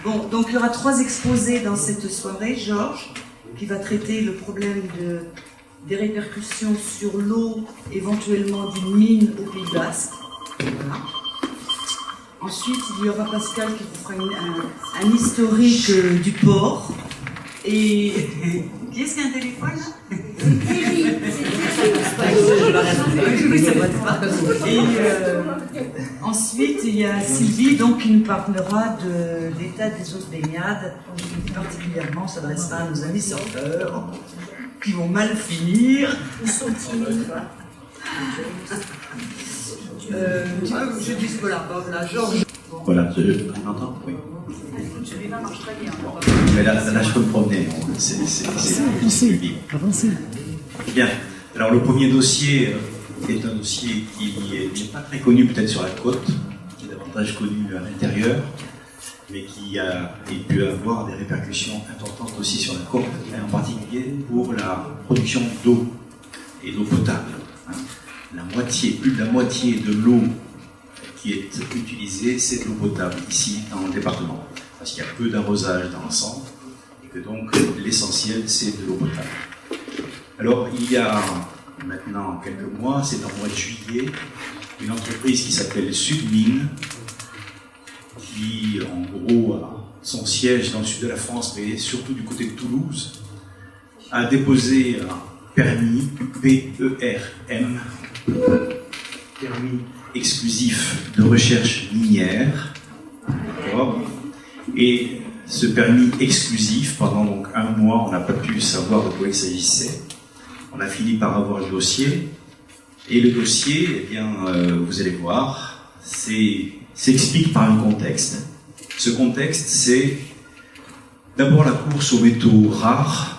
Bon, donc il y aura 3 exposés dans cette soirée. Georges, qui va traiter le problème des répercussions sur l'eau, éventuellement d'une mine au Pays Basque. Voilà. Ensuite, il y aura Pascal qui vous fera un historique du port. Et qui est-ce qui a un téléphone là? Et ensuite, il y a Sylvie donc, qui nous parlera de l'état des eaux de baignade, qui particulièrement s'adressera à nos amis surfeurs, qui vont mal finir. Ils sont timides. Je dis voilà, Georges. Voilà, on entend? Oui. Celui-là marche très bien. Mais là, je peux me promener. C'est libre. Bien. Alors, le premier dossier est un dossier qui n'est pas très connu peut-être sur la côte, qui est davantage connu à l'intérieur, mais qui a pu avoir des répercussions importantes aussi sur la côte, et en particulier pour la production d'eau et d'eau potable. Plus de la moitié de l'eau qui est utilisée, c'est de l'eau potable ici dans le département, parce qu'il y a peu d'arrosage dans l'ensemble, et que donc l'essentiel c'est de l'eau potable. Alors il y a maintenant quelques mois, c'est en mois de juillet, une entreprise qui s'appelle Sudmine, qui en gros a son siège dans le sud de la France, mais surtout du côté de Toulouse, a déposé un permis, PERM, permis exclusif de recherche minière. Et ce permis exclusif, pendant donc un mois, on n'a pas pu savoir de quoi il s'agissait. On a fini par avoir le dossier. Et le dossier, eh bien, vous allez voir, s'explique par un contexte. Ce contexte, c'est d'abord la course aux métaux rares,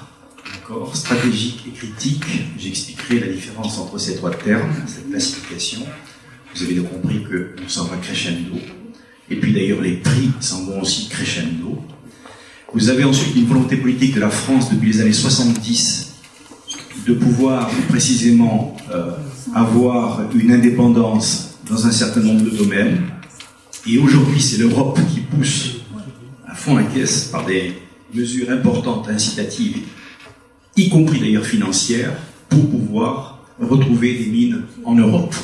stratégiques et critiques. J'expliquerai la différence entre ces 3 termes, cette classification. Vous avez compris que nous s'en va crescendo. Et puis d'ailleurs, les prix s'en vont aussi crescendo. Vous avez ensuite une volonté politique de la France depuis les années 70 de pouvoir précisément avoir une indépendance dans un certain nombre de domaines. Et aujourd'hui, c'est l'Europe qui pousse à fond la caisse par des mesures importantes, incitatives, y compris d'ailleurs financières, pour pouvoir retrouver des mines en Europe,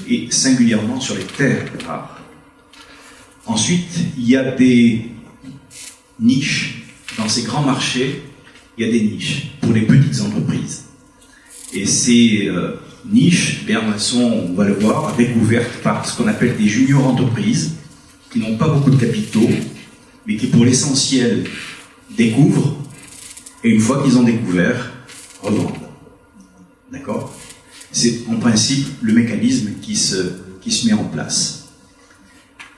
et singulièrement sur les terres rares. Ensuite, il y a des niches. Dans ces grands marchés, il y a des niches pour les petites entreprises. Et ces niches, bien, elles sont, on va le voir, découvertes par ce qu'on appelle des junior entreprises, qui n'ont pas beaucoup de capitaux, mais qui pour l'essentiel découvrent, et une fois qu'ils ont découvert, revendent. D'accord? C'est en principe le mécanisme qui se met en place.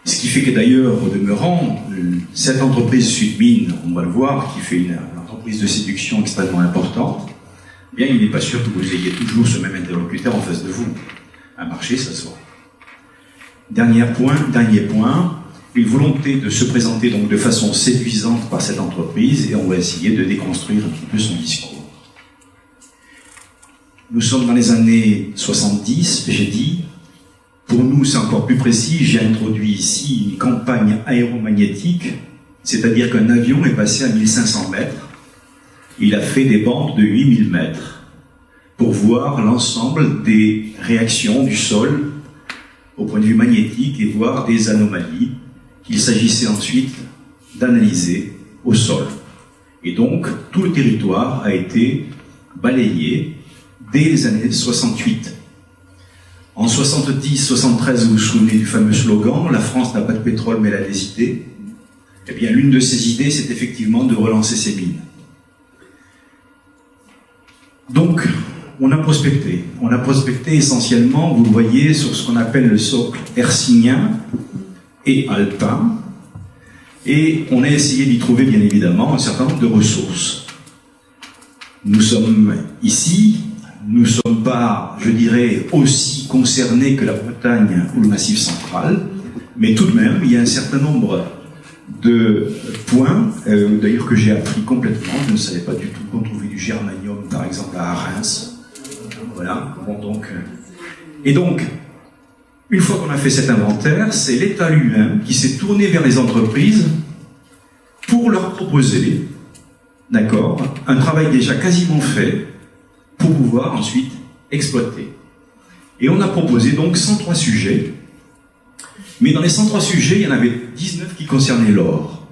Ce qui fait que d'ailleurs, au demeurant, cette entreprise Sudmine, on va le voir, qui fait une entreprise de séduction extrêmement importante, eh bien, il n'est pas sûr que vous ayez toujours ce même interlocuteur en face de vous. Un marché, ça se voit. Dernier point, une volonté de se présenter donc de façon séduisante par cette entreprise, et on va essayer de déconstruire un petit peu son discours. Nous sommes dans les années 70, j'ai dit. Pour nous, c'est encore plus précis. J'ai introduit ici une campagne aéromagnétique, c'est-à-dire qu'un avion est passé à 1500 mètres. Il a fait des bandes de 8000 mètres pour voir l'ensemble des réactions du sol au point de vue magnétique et voir des anomalies qu'il s'agissait ensuite d'analyser au sol. Et donc, tout le territoire a été balayé dès les années 68. En 70-73, vous vous souvenez du fameux slogan « La France n'a pas de pétrole, mais elle a des idées ». Eh bien, l'une de ces idées, c'est effectivement de relancer ces mines. Donc, on a prospecté. On a prospecté essentiellement, vous le voyez, sur ce qu'on appelle le socle hercynien et alpin. Et on a essayé d'y trouver, bien évidemment, un certain nombre de ressources. Nous sommes ici, nous ne sommes pas, je dirais, aussi concernés que la Bretagne ou le Massif central, mais tout de même, il y a un certain nombre de points, d'ailleurs que j'ai appris complètement. Je ne savais pas du tout qu'on trouvait du germanium, par exemple, à Reims. Voilà. Bon, donc, et donc, Une fois qu'on a fait cet inventaire, c'est l'État lui-même qui s'est tourné vers les entreprises pour leur proposer, d'accord, un travail déjà quasiment fait pour pouvoir ensuite exploiter. Et on a proposé donc 103 sujets, mais dans les 103 sujets, il y en avait 19 qui concernaient l'or.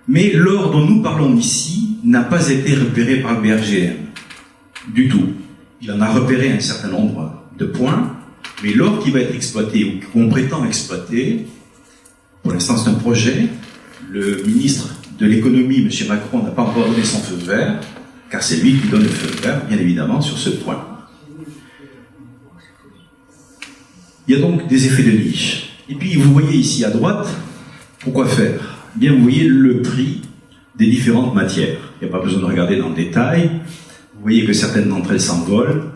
Mais l'or dont nous parlons ici n'a pas été repéré par le BRGM, du tout. Il en a repéré un certain nombre de points, mais l'or qui va être exploité, ou qu'on prétend exploiter, pour l'instant c'est un projet, le ministre de l'économie, M. Macron, n'a pas encore donné son feu vert, car c'est lui qui donne le feu vert, bien évidemment, sur ce point. Il y a donc des effets de niche. Et puis, vous voyez ici à droite, pourquoi faire? Bien, vous voyez le prix des différentes matières. Il n'y a pas besoin de regarder dans le détail. Vous voyez que certaines d'entre elles s'envolent,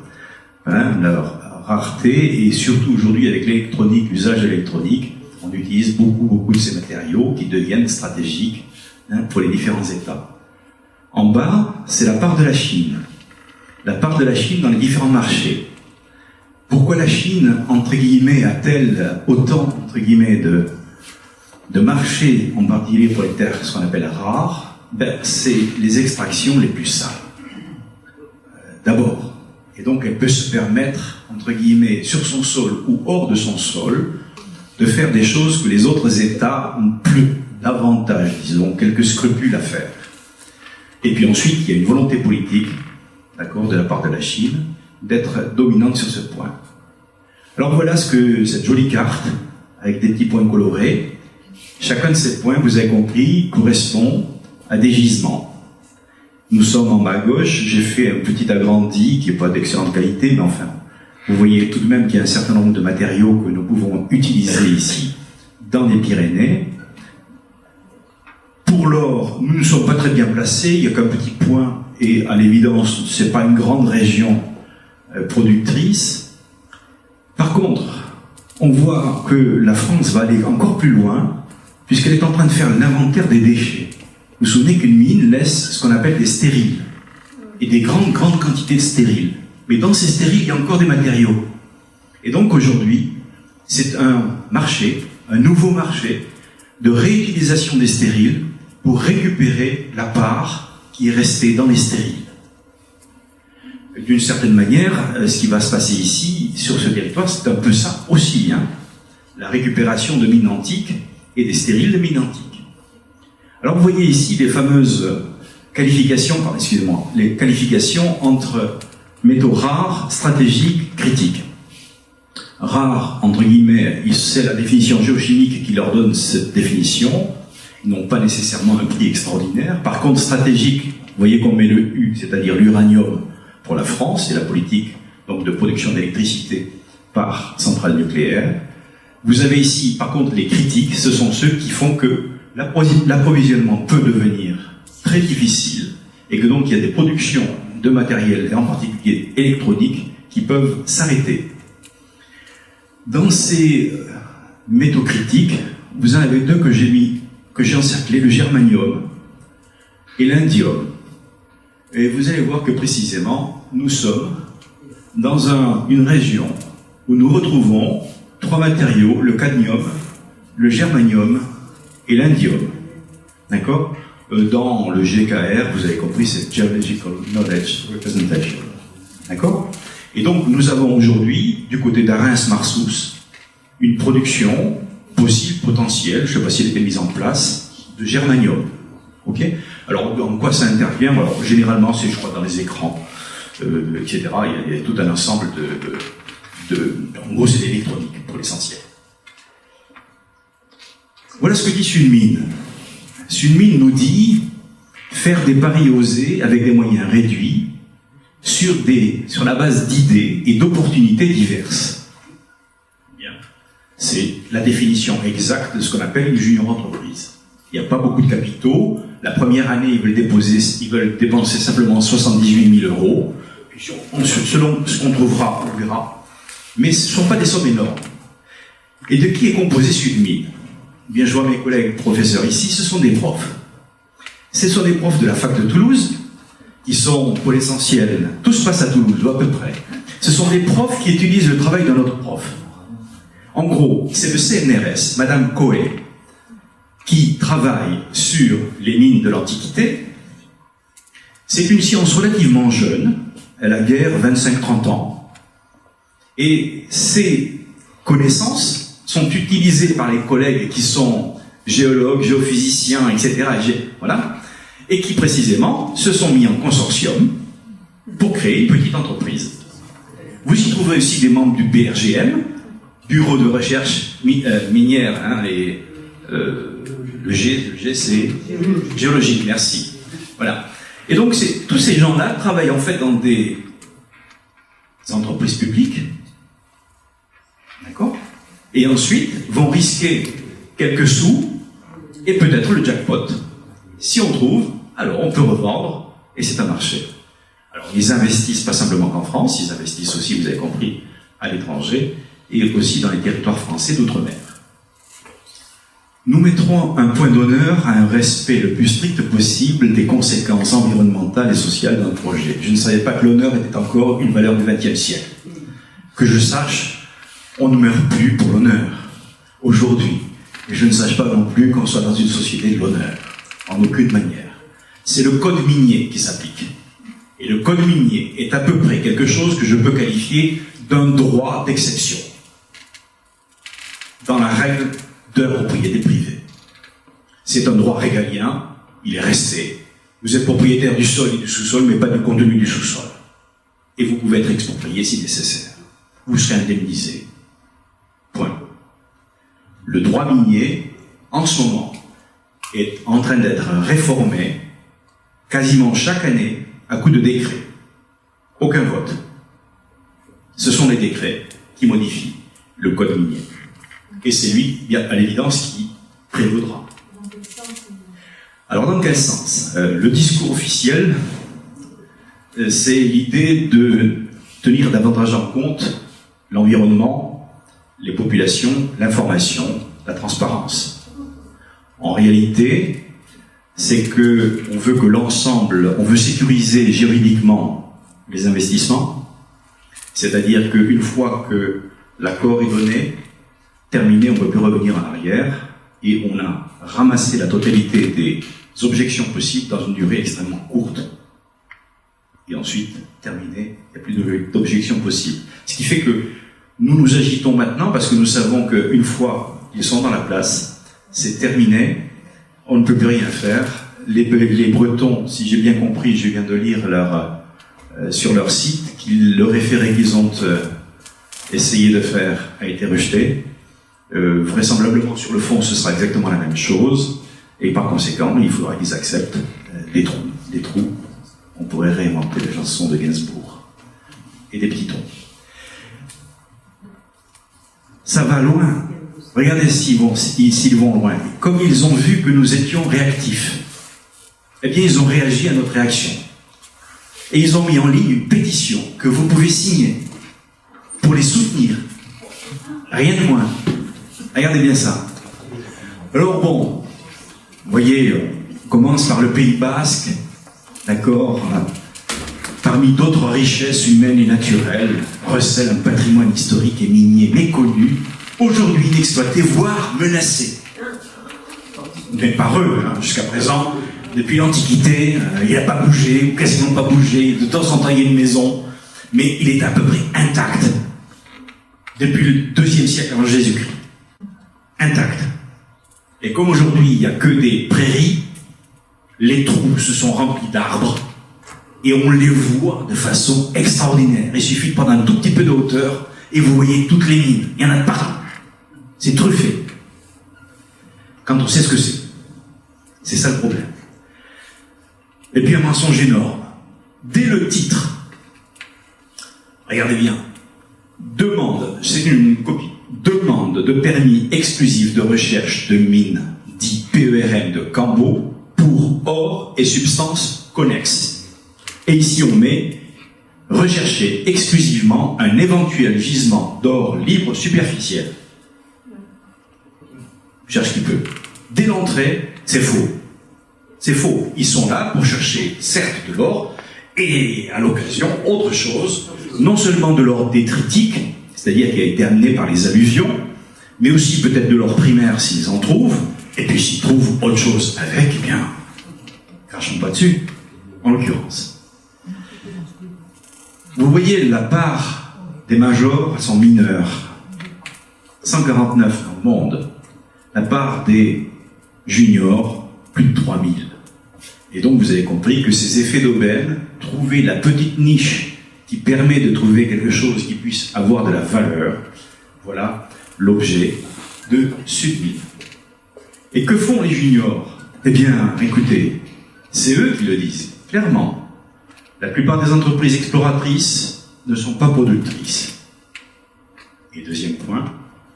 hein, leur rareté, et surtout aujourd'hui avec l'électronique, l'usage de l'électronique, on utilise beaucoup de ces matériaux qui deviennent stratégiques, hein, pour les différents États. En bas, c'est la part de la Chine. La part de la Chine dans les différents marchés. Pourquoi la Chine, entre guillemets, a-t-elle autant, entre guillemets, de marchés, en particulier pour les terres, ce qu'on appelle rares? Ben, c'est les extractions les plus sales. D'abord. Et donc, elle peut se permettre, entre guillemets, sur son sol ou hors de son sol, de faire des choses que les autres États ont plus davantage, disons, quelques scrupules à faire. Et puis ensuite, il y a une volonté politique, d'accord, de la part de la Chine, d'être dominante sur ce point. Alors voilà cette jolie carte, avec des petits points colorés. Chacun de ces points, vous avez compris, correspond à des gisements. Nous sommes en bas à gauche, j'ai fait un petit agrandi qui n'est pas d'excellente qualité, mais enfin, vous voyez tout de même qu'il y a un certain nombre de matériaux que nous pouvons utiliser ici, dans les Pyrénées. Pour l'or, nous ne sommes pas très bien placés, il n'y a qu'un petit point, et à l'évidence, ce n'est pas une grande région productrice. Par contre, on voit que la France va aller encore plus loin, puisqu'elle est en train de faire l'inventaire des déchets. Vous vous souvenez qu'une mine laisse ce qu'on appelle des stériles, et des grandes quantités de stériles. Mais dans ces stériles, il y a encore des matériaux. Et donc aujourd'hui, c'est un marché, un nouveau marché, de réutilisation des stériles pour récupérer la part qui est restée dans les stériles. D'une certaine manière, ce qui va se passer ici, sur ce territoire, c'est un peu ça aussi, hein, la récupération de mines antiques et des stériles de mines antiques. Alors vous voyez ici les fameuses qualifications, excusez-moi, les qualifications entre métaux rares, stratégiques, critiques. Rares, entre guillemets, c'est la définition géochimique qui leur donne cette définition. Ils n'ont pas nécessairement un prix extraordinaire. Par contre, stratégique, vous voyez qu'on met le U, c'est-à-dire l'uranium pour la France et la politique donc de production d'électricité par centrale nucléaire. Vous avez ici, par contre, les critiques, ce sont ceux qui font que l'approvisionnement peut devenir très difficile et que donc il y a des productions de matériel, et en particulier électronique, qui peuvent s'arrêter. Dans ces métaux critiques, vous en avez deux que j'ai encerclés, le germanium et l'indium. Et vous allez voir que précisément, nous sommes dans une région où nous retrouvons trois matériaux, le cadmium, le germanium et l'indium. D'accord ? Dans le GKR, vous avez compris, c'est Geological Knowledge Representation. D'accord ? Et donc, nous avons aujourd'hui, du côté d'Arens-Marsous, une production possible, potentielle, je ne sais pas si elle a été mise en place, de germanium. Ok ? Alors, en quoi ça intervient ? Alors, généralement, c'est, je crois, dans les écrans, etc. Il y a tout un ensemble en gros, c'est l'électronique, pour l'essentiel. Voilà ce que dit Sunmin. Sunmin nous dit faire des paris osés avec des moyens réduits sur la base d'idées et d'opportunités diverses. Bien. C'est la définition exacte de ce qu'on appelle une junior entreprise. Il n'y a pas beaucoup de capitaux. La première année, ils veulent dépenser simplement 78 000 €. Puis selon ce qu'on trouvera, on verra. Mais ce ne sont pas des sommes énormes. Et de qui est composé Sunmin ? Bien, je vois mes collègues professeurs ici, ce sont des profs. Ce sont des profs de la fac de Toulouse, qui sont, pour l'essentiel, tout se passe à Toulouse, ou à peu près. Ce sont des profs qui utilisent le travail d'un autre prof. En gros, c'est le CNRS, Madame Coé, qui travaille sur les mines de l'Antiquité. C'est une science relativement jeune, elle a guère 25-30 ans, et ses connaissances sont utilisées par les collègues qui sont géologues, géophysiciens, etc., voilà, et qui précisément se sont mis en consortium pour créer une petite entreprise. Vous y trouverez aussi des membres du BRGM, Bureau de recherche minière, hein, le G c'est géologique, merci. Voilà. Et donc tous ces gens-là travaillent en fait dans des entreprises publiques, d'accord, et ensuite vont risquer quelques sous et peut-être le jackpot. Si on trouve, alors on peut revendre et c'est un marché. Alors ils investissent pas simplement en France, ils investissent aussi, vous avez compris, à l'étranger et aussi dans les territoires français d'outre-mer. Nous mettrons un point d'honneur à un respect le plus strict possible des conséquences environnementales et sociales d'un projet. Je ne savais pas que l'honneur était encore une valeur du XXe siècle. Que je sache, on ne meurt plus pour l'honneur, aujourd'hui. Et je ne sache pas non plus qu'on soit dans une société de l'honneur, en aucune manière. C'est le code minier qui s'applique. Et le code minier est à peu près quelque chose que je peux qualifier d'un droit d'exception, dans la règle de la propriété privée. C'est un droit régalien, il est resté. Vous êtes propriétaire du sol et du sous-sol, mais pas du contenu du sous-sol. Et vous pouvez être exproprié si nécessaire. Vous serez indemnisé. Point. Le droit minier, en ce moment, est en train d'être réformé quasiment chaque année à coup de décret. Aucun vote. Ce sont les décrets qui modifient le code minier. Et c'est lui, bien à l'évidence, qui prévaudra. Alors, dans quel sens? Le discours officiel, c'est l'idée de tenir davantage en compte l'environnement, les populations, l'information, la transparence. En réalité, c'est que on veut que l'ensemble, on veut sécuriser juridiquement les investissements, c'est-à-dire qu'une fois que l'accord est donné, terminé, on ne peut plus revenir en arrière, et on a ramassé la totalité des objections possibles dans une durée extrêmement courte. Et ensuite, terminé, il n'y a plus d'objections possibles. Ce qui fait que nous nous agitons maintenant parce que nous savons qu'une fois qu'ils sont dans la place, c'est terminé, on ne peut plus rien faire. Les Bretons, si j'ai bien compris, je viens de lire sur leur site, le référé qu'ils ont essayé de faire a été rejeté. Vraisemblablement, sur le fond, ce sera exactement la même chose, et par conséquent, il faudra qu'ils acceptent des trous. On pourrait réinventer la chanson de Gainsbourg, et des petits trous. Ça va loin. Regardez s'ils vont loin. Comme ils ont vu que nous étions réactifs, eh bien, ils ont réagi à notre réaction. Et ils ont mis en ligne une pétition que vous pouvez signer pour les soutenir. Rien de moins. Regardez bien ça. Alors bon, vous voyez, on commence par le Pays Basque, d'accord, parmi d'autres richesses humaines et naturelles, recèle un patrimoine historique et minier méconnu, aujourd'hui inexploité, voire menacé. Mais par eux, jusqu'à présent, depuis l'Antiquité, il n'a pas bougé, ou quasiment pas bougé, de temps en temps il y a une maison, mais il est à peu près intact, depuis le IIe siècle avant Jésus-Christ. Intact. Et comme aujourd'hui il n'y a que des prairies, les trous se sont remplis d'arbres et on les voit de façon extraordinaire. Il suffit de prendre un tout petit peu de hauteur et vous voyez toutes les mines. Il y en a de partout. C'est truffé. Quand on sait ce que c'est. C'est ça le problème. Et puis un mensonge énorme. Dès le titre, regardez bien, demande, c'est une copie, demande de permis exclusif de recherche de mines, dit PERM de Cambo, pour or et substances connexes. Et ici on met rechercher exclusivement un éventuel gisement d'or libre superficiel. Cherche qui peut. Dès l'entrée, c'est faux. C'est faux. Ils sont là pour chercher, certes, de l'or, et à l'occasion, autre chose, non seulement de l'or détritique, c'est-à-dire qui a été amené par les alluvions, mais aussi peut-être de leur primaire s'ils en trouvent, et puis s'ils trouvent autre chose avec, eh bien, crachons pas dessus, en l'occurrence. Vous voyez la part des majors, elles sont mineures. 149 dans le monde. La part des juniors, plus de 3000. Et donc vous avez compris que ces effets d'aubaine, trouver la petite niche qui permet de trouver quelque chose qui puisse avoir de la valeur, voilà l'objet de Sudbury. Et que font les juniors? Eh bien, écoutez, c'est eux qui le disent, clairement. La plupart des entreprises exploratrices ne sont pas productrices. Et deuxième point,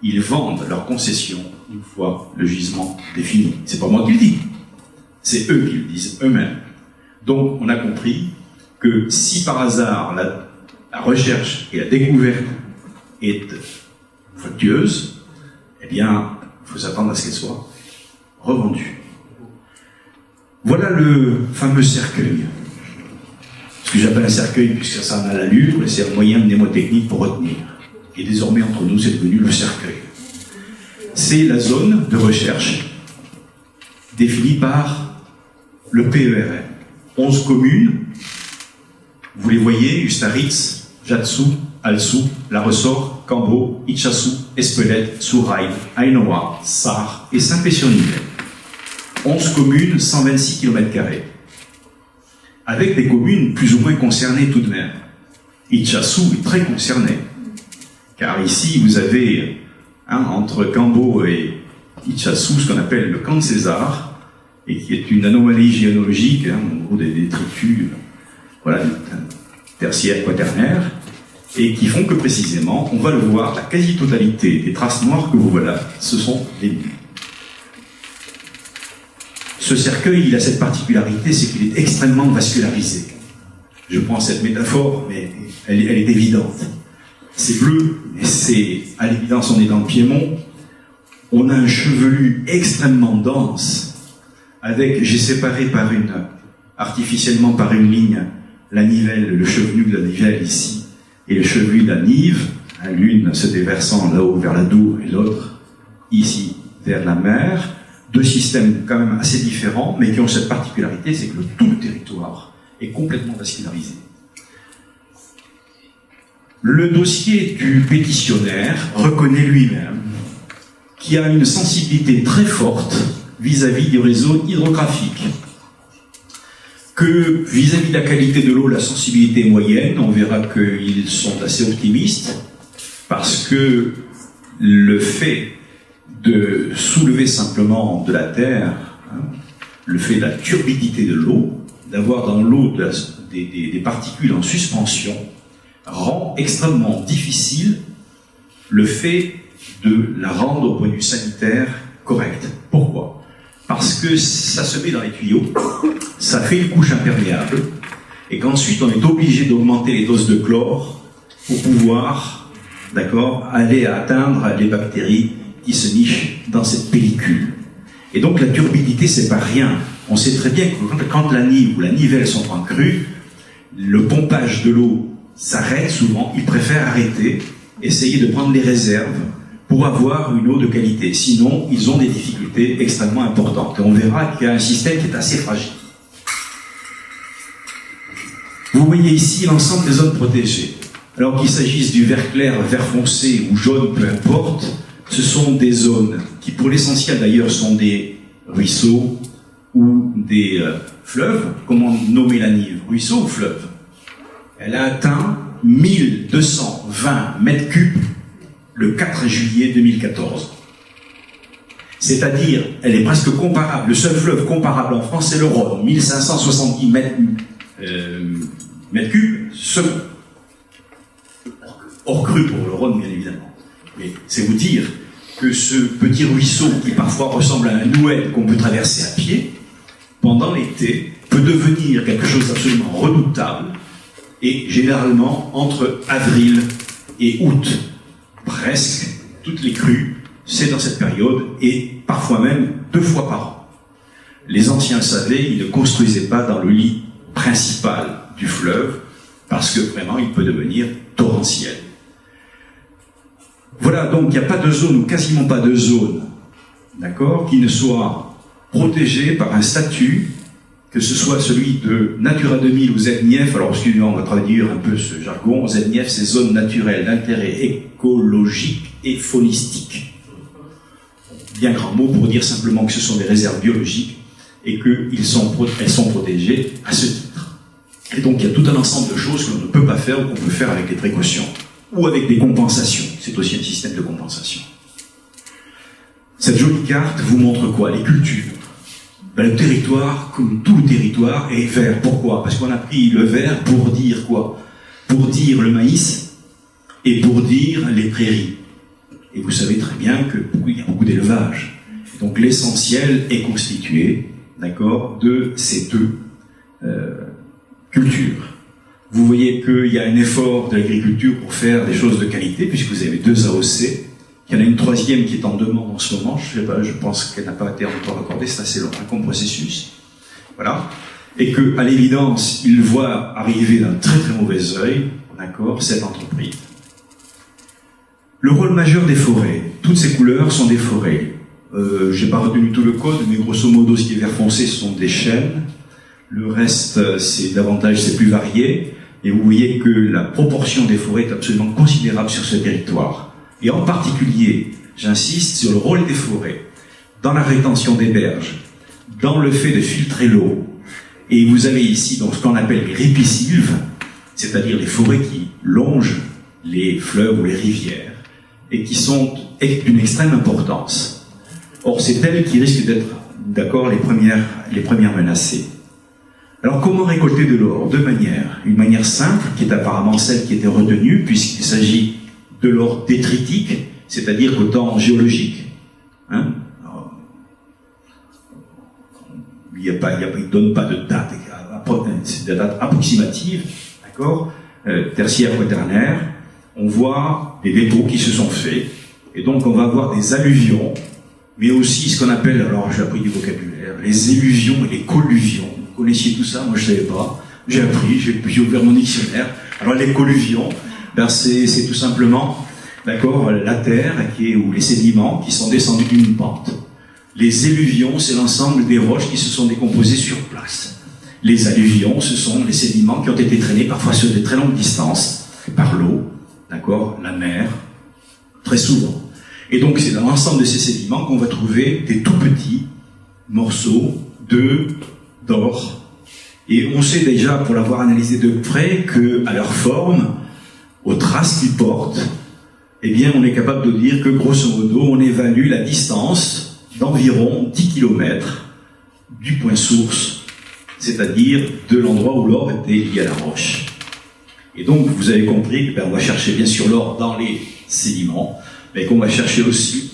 ils vendent leurs concessions une fois le gisement défini. C'est pas moi qui le dis, c'est eux qui le disent eux-mêmes. Donc on a compris que si par hasard la recherche et la découverte est fructueuse, eh bien, il faut s'attendre à ce qu'elle soit revendue. Voilà le fameux cercueil. Ce que j'appelle un cercueil, puisque ça en a l'allure, et c'est un moyen mnémotechnique pour retenir. Et désormais, entre nous, c'est devenu le cercueil. C'est la zone de recherche définie par le PERN. 11 communes, vous les voyez, Ustaritz, Jatsu, Alsou, La Ressort, Cambo, Itchassou, Espelette, Souraï, Ainoa, Sarre et Saint-Pé-sur-Nivelle. 11 communes, 126 km². Avec des communes plus ou moins concernées tout de même. Itchassou est très concerné. Car ici, vous avez, entre Cambo et Itchassou, ce qu'on appelle le camp de César, et qui est une anomalie géologique, en gros des détritus voilà, tertiaires, quaternaires, et qui font que précisément, on va le voir, la quasi-totalité des traces noires que vous voilà, ce sont des mines. Ce cercueil, il a cette particularité, c'est qu'il est extrêmement vascularisé. Je prends cette métaphore, mais elle est évidente. C'est bleu, et c'est, à l'évidence, on est dans le Piémont. On a un chevelu extrêmement dense, avec, j'ai séparé artificiellement par une ligne, la nivelle, le chevelu de la nivelle ici, et le chevelu de la Nive, l'une se déversant là-haut vers la Dour et l'autre ici vers la mer. Deux systèmes quand même assez différents, mais qui ont cette particularité, c'est que tout le territoire est complètement vascularisé. Le dossier du pétitionnaire reconnaît lui-même qu'il a une sensibilité très forte vis-à-vis du réseau hydrographique. Que vis-à-vis de la qualité de l'eau, la sensibilité est moyenne, on verra qu'ils sont assez optimistes, parce que le fait de soulever simplement de la terre, le fait de la turbidité de l'eau, d'avoir dans l'eau des particules en suspension, rend extrêmement difficile le fait de la rendre au point de vue sanitaire correcte. Pourquoi? Parce que ça se met dans les tuyaux, ça fait une couche imperméable, et qu'ensuite on est obligé d'augmenter les doses de chlore pour pouvoir, aller atteindre les bactéries qui se nichent dans cette pellicule. Et donc la turbidité, c'est pas rien. On sait très bien que quand la Nive ou la nivelle sont en crue, le pompage de l'eau s'arrête souvent, ils préfèrent arrêter, essayer de prendre les réserves pour avoir une eau de qualité. Sinon, ils ont des difficultés extrêmement importantes. Et on verra qu'il y a un système qui est assez fragile. Vous voyez ici l'ensemble des zones protégées. Alors qu'il s'agisse du vert clair, vert foncé ou jaune, peu importe, ce sont des zones qui, pour l'essentiel d'ailleurs, sont des ruisseaux ou des fleuves. Comment nommer la Nive? Ruisseau ou fleuve? Elle a atteint 1220 mètres cubes le 4 juillet 2014. C'est-à-dire, elle est presque comparable. Le seul fleuve comparable en France, c'est le Rhône, 1570 mètres cubes secondes. Hors crue pour le Rhône, bien évidemment. Mais c'est vous dire que ce petit ruisseau, qui parfois ressemble à un nouet qu'on peut traverser à pied, pendant l'été, peut devenir quelque chose d'absolument redoutable, et généralement, entre avril et août, presque toutes les crues, c'est dans cette période, et parfois même 2 fois par an. Les anciens le savaient, ils ne construisaient pas dans le lit principal du fleuve, parce que vraiment, il peut devenir torrentiel. Voilà, donc il n'y a pas de zone, ou quasiment pas de zone, d'accord, qui ne soit protégée par un statut, que ce soit celui de Natura 2000 ou ZNIF. Alors excusez-moi, on va traduire un peu ce jargon. ZNIF, c'est zone naturelle d'intérêt écologique et faunistique. Bien grand mot pour dire simplement que ce sont des réserves biologiques et qu'elles sont protégées à ce titre. Et donc il y a tout un ensemble de choses que l'on ne peut pas faire ou qu'on peut faire avec des précautions ou avec des compensations. C'est aussi un système de compensation. Cette jolie carte vous montre quoi? Les cultures. Le territoire, comme tout le territoire, est vert. Pourquoi? Parce qu'on a pris le vert pour dire quoi? Pour dire le maïs et pour dire les prairies. Et vous savez très bien qu'il y a beaucoup d'élevage. Donc l'essentiel est constitué, d'accord, de ces deux cultures. Vous voyez qu'il y a un effort de l'agriculture pour faire des choses de qualité, puisque vous avez 2 AOC. Il y en a une 3e qui est en demande en ce moment, je sais pas, je pense qu'elle n'a pas été encore accordée, c'est assez long, comme processus. Voilà. Et qu'à l'évidence, il voit arriver d'un très très mauvais œil, d'accord, cette entreprise. Le rôle majeur des forêts. Toutes ces couleurs sont des forêts. J'ai pas retenu tout le code, mais grosso modo, ce qui est vert foncé, ce sont des chênes. Le reste, c'est plus varié. Et vous voyez que la proportion des forêts est absolument considérable sur ce territoire. Et en particulier, j'insiste sur le rôle des forêts, dans la rétention des berges, dans le fait de filtrer l'eau. Et vous avez ici donc ce qu'on appelle les ripisylves, c'est-à-dire les forêts qui longent les fleuves ou les rivières, et qui sont d'une extrême importance. Or, c'est elles qui risquent d'être, d'accord, les premières menacées. Alors, comment récolter de l'or? 2 manières. Une manière simple, qui est apparemment celle qui était retenue, puisqu'il s'agit de l'or détritique, c'est-à-dire qu'au temps géologique. Hein? Il ne donne pas de date, c'est des dates approximatives, d'accord, tertiaire, quaternaire. On voit des dépôts qui se sont faits, et donc on va avoir des alluvions, mais aussi ce qu'on appelle, alors j'ai appris du vocabulaire, les éluvions et les colluvions. Vous connaissiez tout ça? Moi je ne savais pas. J'ai appris, j'ai ouvert mon dictionnaire. Alors les colluvions, ben c'est tout simplement, d'accord, la terre ou les sédiments qui sont descendus d'une pente. Les éluvions, c'est l'ensemble des roches qui se sont décomposées sur place. Les alluvions, ce sont les sédiments qui ont été traînés parfois sur de très longues distances par l'eau, d'accord, la mer, très souvent. Et donc c'est dans l'ensemble de ces sédiments qu'on va trouver des tout petits morceaux d'or. Et on sait déjà, pour l'avoir analysé de près, qu'à leur forme, aux traces qu'ils portent, eh bien, on est capable de dire que, grosso modo, on évalue la distance d'environ 10 km du point source, c'est-à-dire de l'endroit où l'or était lié à la roche. Et donc, vous avez compris qu'on va chercher bien sûr l'or dans les sédiments, mais qu'on va chercher aussi,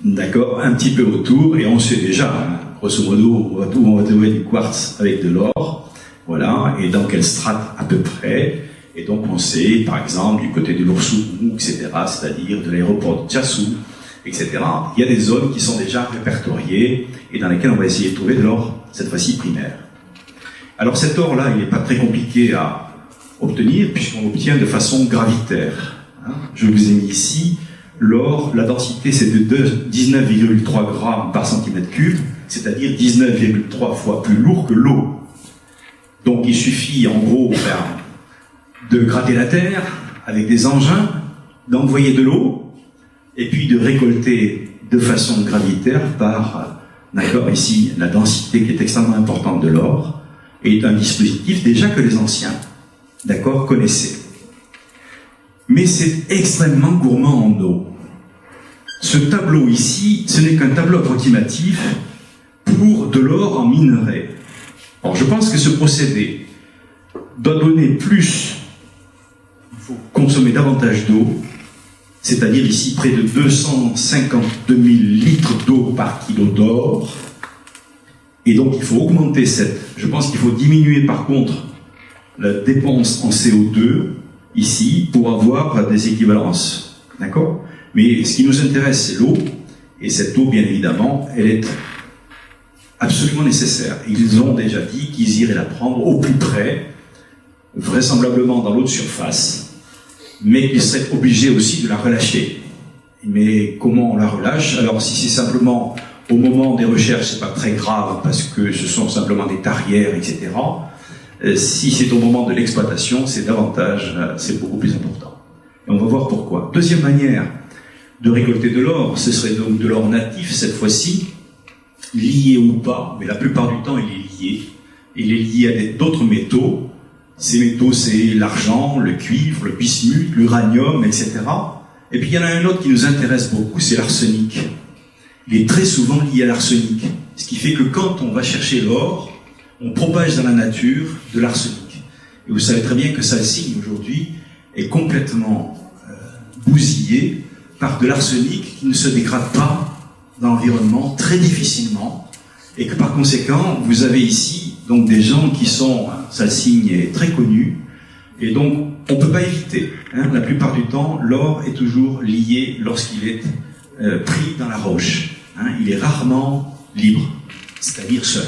d'accord, un petit peu autour, et on sait déjà, hein, grosso modo, où on va trouver du quartz avec de l'or, voilà, et dans quelle strate à peu près. Et donc on sait, par exemple, du côté de l'Oursoukou, etc., c'est-à-dire de l'aéroport de Tchassou, etc., il y a des zones qui sont déjà répertoriées et dans lesquelles on va essayer de trouver de l'or, cette fois-ci primaire. Alors cet or-là, il n'est pas très compliqué à obtenir puisqu'on l'obtient de façon gravitaire. Hein. Je vous ai mis ici l'or, la densité c'est de 19,3 grammes par centimètre cube, c'est-à-dire 19,3 fois plus lourd que l'eau. Donc il suffit en gros de gratter la terre avec des engins, d'envoyer de l'eau, et puis de récolter de façon gravitaire par, d'accord, ici, la densité qui est extrêmement importante de l'or, est un dispositif déjà que les anciens, d'accord, connaissaient. Mais c'est extrêmement gourmand en eau. Ce tableau ici, ce n'est qu'un tableau approximatif pour de l'or en minerai. Alors je pense que ce procédé doit donner plus, il faut consommer davantage d'eau, c'est-à-dire ici près de 252 000 litres d'eau par kilo d'or, et donc il faut augmenter je pense qu'il faut diminuer par contre la dépense en CO2 ici pour avoir des équivalences, d'accord? Mais ce qui nous intéresse c'est l'eau, et cette eau bien évidemment elle est absolument nécessaire. Ils ont déjà dit qu'ils iraient la prendre au plus près, vraisemblablement dans l'eau de surface, mais qu'il serait obligé aussi de la relâcher. Mais comment on la relâche? Alors si c'est simplement au moment des recherches, c'est pas très grave parce que ce sont simplement des tarières, etc. Si c'est au moment de l'exploitation, c'est davantage, c'est beaucoup plus important. Et on va voir pourquoi. Deuxième manière de récolter de l'or, ce serait donc de l'or natif cette fois-ci, lié ou pas, mais la plupart du temps il est lié. Il est lié à d'autres métaux. Ces métaux, c'est l'argent, le cuivre, le bismuth, l'uranium, etc. Et puis il y en a un autre qui nous intéresse beaucoup, c'est l'arsenic. Il est très souvent lié à l'arsenic. Ce qui fait que quand on va chercher l'or, on propage dans la nature de l'arsenic. Et vous savez très bien que Salsigne aujourd'hui est complètement bousillé par de l'arsenic qui ne se dégrade pas dans l'environnement très difficilement. Et que par conséquent, vous avez ici donc des gens qui sont, Salsigne est très connu, et donc on ne peut pas éviter. La plupart du temps, l'or est toujours lié lorsqu'il est pris dans la roche. Il est rarement libre, c'est-à-dire seul.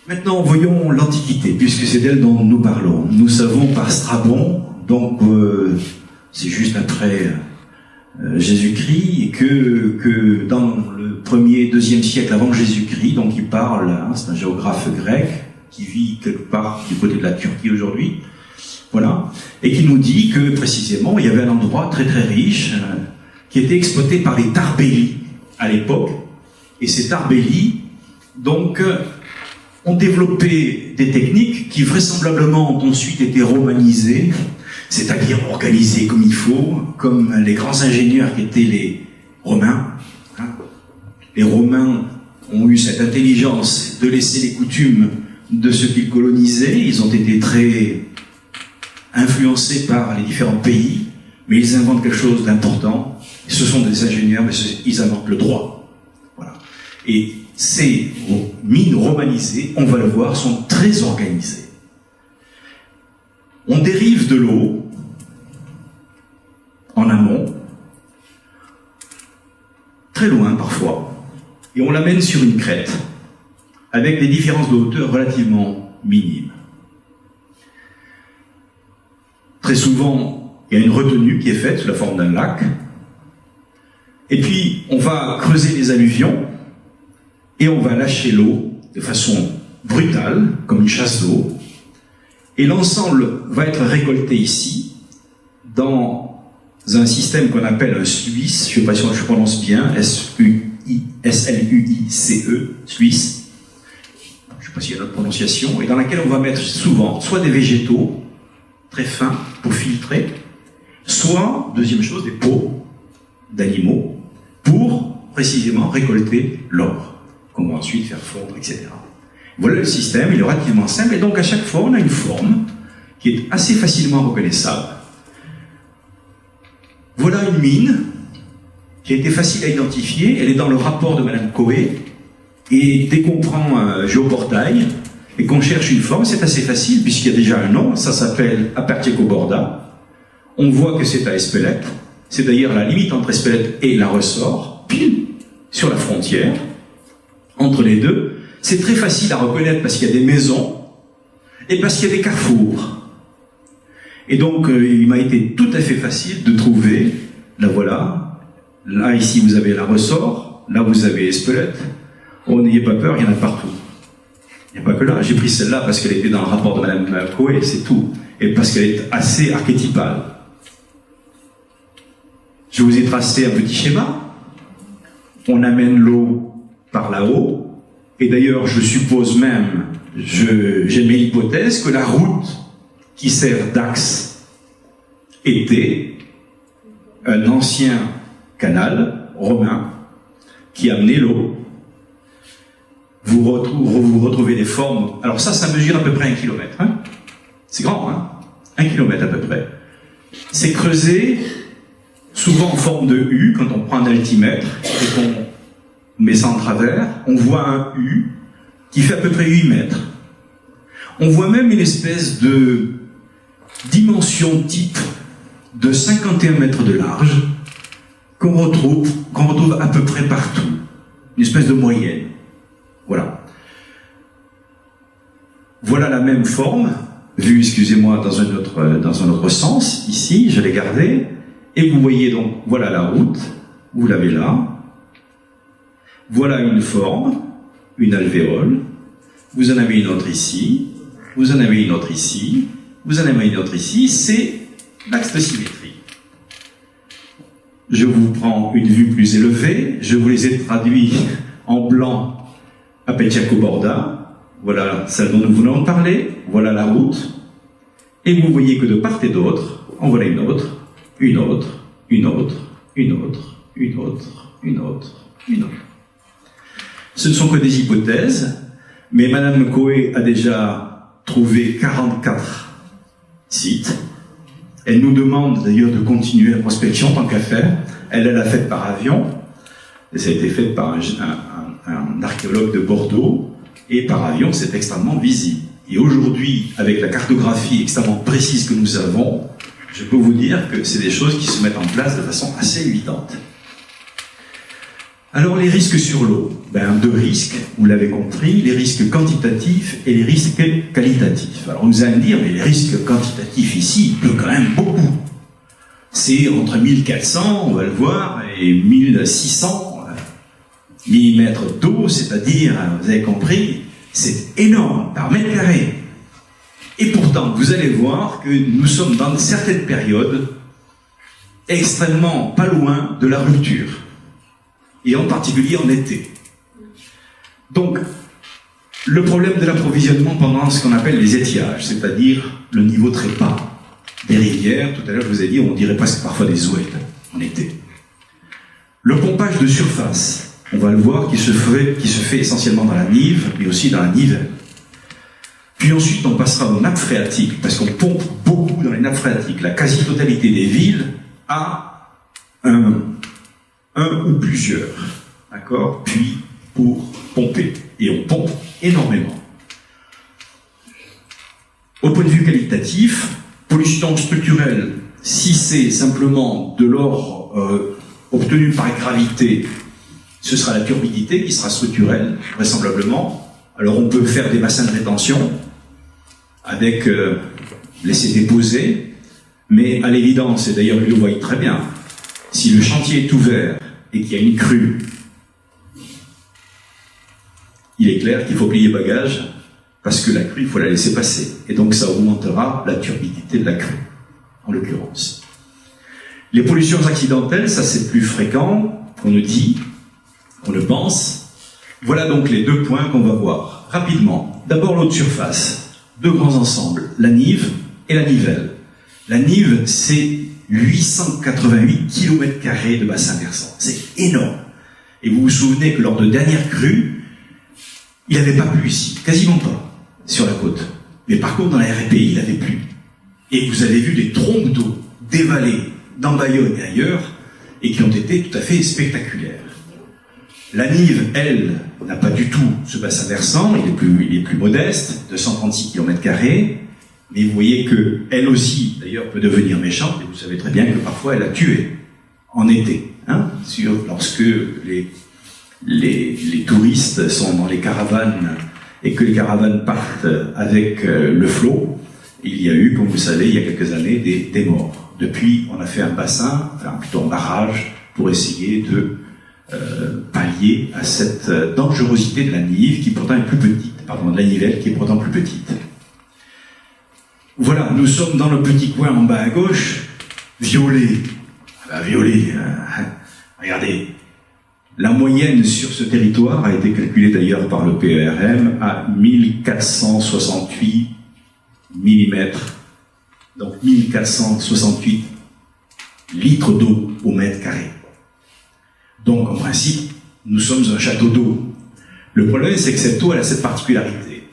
Maintenant, voyons l'Antiquité, puisque c'est d'elle dont nous parlons. Nous savons par Strabon, donc c'est juste après Jésus-Christ, que dans le 1er, 2e siècle avant Jésus-Christ, donc il parle, c'est un géographe grec qui vit quelque part du côté de la Turquie aujourd'hui, voilà, et qui nous dit que précisément il y avait un endroit très très riche qui était exploité par les Tarbelli à l'époque, et ces Tarbelli donc ont développé des techniques qui vraisemblablement ont ensuite été romanisées, c'est-à-dire organisées comme il faut, comme les grands ingénieurs qui étaient les Romains. Les Romains ont eu cette intelligence de laisser les coutumes de ceux qu'ils colonisaient. Ils ont été très influencés par les différents pays, mais ils inventent quelque chose d'important. Ce sont des ingénieurs, mais ils inventent le droit. Voilà. Et ces mines romanisées, on va le voir, sont très organisées. On dérive de l'eau en amont, très loin parfois, et on l'amène sur une crête, avec des différences de hauteur relativement minimes. Très souvent, il y a une retenue qui est faite sous la forme d'un lac, et puis on va creuser les alluvions, et on va lâcher l'eau de façon brutale, comme une chasse d'eau, et l'ensemble va être récolté ici, dans un système qu'on appelle un sluice, je ne sais pas si je prononce bien, S-L-U-I-C-E, sluice, je ne sais pas s'il y a une autre prononciation, et dans laquelle on va mettre souvent soit des végétaux, très fins, pour filtrer, soit, deuxième chose, des peaux d'animaux, pour précisément récolter l'or, qu'on va ensuite faire fondre, etc. Voilà le système, il est relativement simple, et donc à chaque fois, on a une forme qui est assez facilement reconnaissable. Voilà une mine qui a été facile à identifier, elle est dans le rapport de Madame Coé, et dès qu'on prend un géoportail et qu'on cherche une forme, c'est assez facile, puisqu'il y a déjà un nom, ça s'appelle Apertieco-Borda. On voit que c'est à Espelette, c'est d'ailleurs la limite entre Espelette et la Ressort, pile sur la frontière, entre les deux. C'est très facile à reconnaître parce qu'il y a des maisons et parce qu'il y a des carrefours. Et donc, il m'a été tout à fait facile de trouver, la voilà, là, ici, vous avez la Ressort, là, vous avez Espelette. Oh, n'ayez pas peur, il y en a partout. Il n'y a pas que là. J'ai pris celle-là parce qu'elle était dans le rapport de Madame Coé, c'est tout. Et parce qu'elle est assez archétypale. Je vous ai tracé un petit schéma. On amène l'eau par là-haut. Et d'ailleurs, je suppose même, j'ai mes hypothèses, que la route qui sert d'axe était un ancien canal romain qui amenait l'eau. Vous retrouvez des formes. Alors ça mesure à peu près 1 kilomètre. Hein, c'est grand, hein, 1 kilomètre à peu près. C'est creusé souvent en forme de U, quand on prend un altimètre et qu'on met ça en travers, on voit un U qui fait à peu près 8 mètres. On voit même une espèce de dimension type de 51 mètres de large qu'on retrouve à peu près partout. Une espèce de moyenne. Voilà. Voilà la même forme vue, excusez-moi, dans un autre sens, ici, je l'ai gardé, et vous voyez donc, voilà la route, vous l'avez là, voilà une forme, une alvéole, vous en avez une autre ici, vous en avez une autre ici, vous en avez une autre ici, c'est l'axe de symétrie. Je vous prends une vue plus élevée, je vous les ai traduits en blanc à Petjacoborda, voilà celle dont nous venons de parler, voilà la route, et vous voyez que de part et d'autre, en voilà une autre, une autre, une autre, une autre, une autre, une autre, une autre. Ce ne sont que des hypothèses, mais Madame Coé a déjà trouvé 44 sites. Elle nous demande d'ailleurs de continuer la prospection tant qu'à faire. Elle l'a faite par avion, et ça a été fait par un archéologue de Bordeaux, et par avion c'est extrêmement visible. Et aujourd'hui, avec la cartographie extrêmement précise que nous avons, je peux vous dire que c'est des choses qui se mettent en place de façon assez évidente. Alors les risques sur l'eau, deux risques, vous l'avez compris, les risques quantitatifs et les risques qualitatifs. Alors on nous allez dire, mais les risques quantitatifs ici, il pleut quand même beaucoup. C'est entre 1400, on va le voir, et 1600 millimètres d'eau, c'est-à-dire, vous avez compris, c'est énorme par mètre carré. Et pourtant, vous allez voir que nous sommes dans certaines périodes extrêmement pas loin de la rupture. Et en particulier en été. Donc, le problème de l'approvisionnement pendant ce qu'on appelle les étiages, c'est-à-dire le niveau très bas des rivières, tout à l'heure je vous ai dit, on dirait presque parfois des oueds en été. Le pompage de surface, on va le voir, qui se fait essentiellement dans la Nive, mais aussi dans la Nivelle. Puis ensuite, on passera aux nappes phréatiques, parce qu'on pompe beaucoup dans les nappes phréatiques. La quasi-totalité des villes a un ou plusieurs, d'accord, puis pour pomper. Et on pompe énormément. Au point de vue qualitatif, pollution structurelle, si c'est simplement de l'or obtenu par gravité, ce sera la turbidité qui sera structurelle, vraisemblablement. Alors on peut faire des bassins de rétention avec laisser déposer, mais à l'évidence, et d'ailleurs lui le voit très bien, si le chantier est ouvert et qu'il y a une crue, il est clair qu'il faut plier bagage parce que la crue, il faut la laisser passer. Et donc ça augmentera la turbidité de la crue, en l'occurrence. Les pollutions accidentelles, ça c'est plus fréquent qu'on ne dit, qu'on ne pense. Voilà donc les deux points qu'on va voir rapidement. D'abord l'eau de surface, deux grands ensembles, la Nive et la Nivelle. La Nive, c'est 888 km² de bassin versant. C'est énorme. Et vous vous souvenez que lors de dernières crues, il n'avait pas plu ici, quasiment pas, sur la côte. Mais par contre, dans la RPI, il avait plu. Et vous avez vu des trompes d'eau dévalées dans Bayonne et ailleurs, et qui ont été tout à fait spectaculaires. La Nive, elle, n'a pas du tout ce bassin versant, il est plus modeste, 236 km², mais vous voyez qu'elle aussi, d'ailleurs, peut devenir méchante, et vous savez très bien que parfois elle a tué, en été, lorsque les touristes sont dans les caravanes, et que les caravanes partent avec le flot, il y a eu, comme vous savez, il y a quelques années, des morts. Depuis, on a fait un bassin, plutôt un barrage, pour essayer de pallier à cette dangerosité de la Nive, qui pourtant est plus petite, de la Nivelle, qui est pourtant plus petite. Voilà, nous sommes dans le petit coin en bas à gauche, violet. Violet, regardez, la moyenne sur ce territoire a été calculée d'ailleurs par le PERM à 1468 mm, donc 1468 litres d'eau au mètre carré. Donc en principe, nous sommes un château d'eau. Le problème, c'est que cette eau, elle a cette particularité.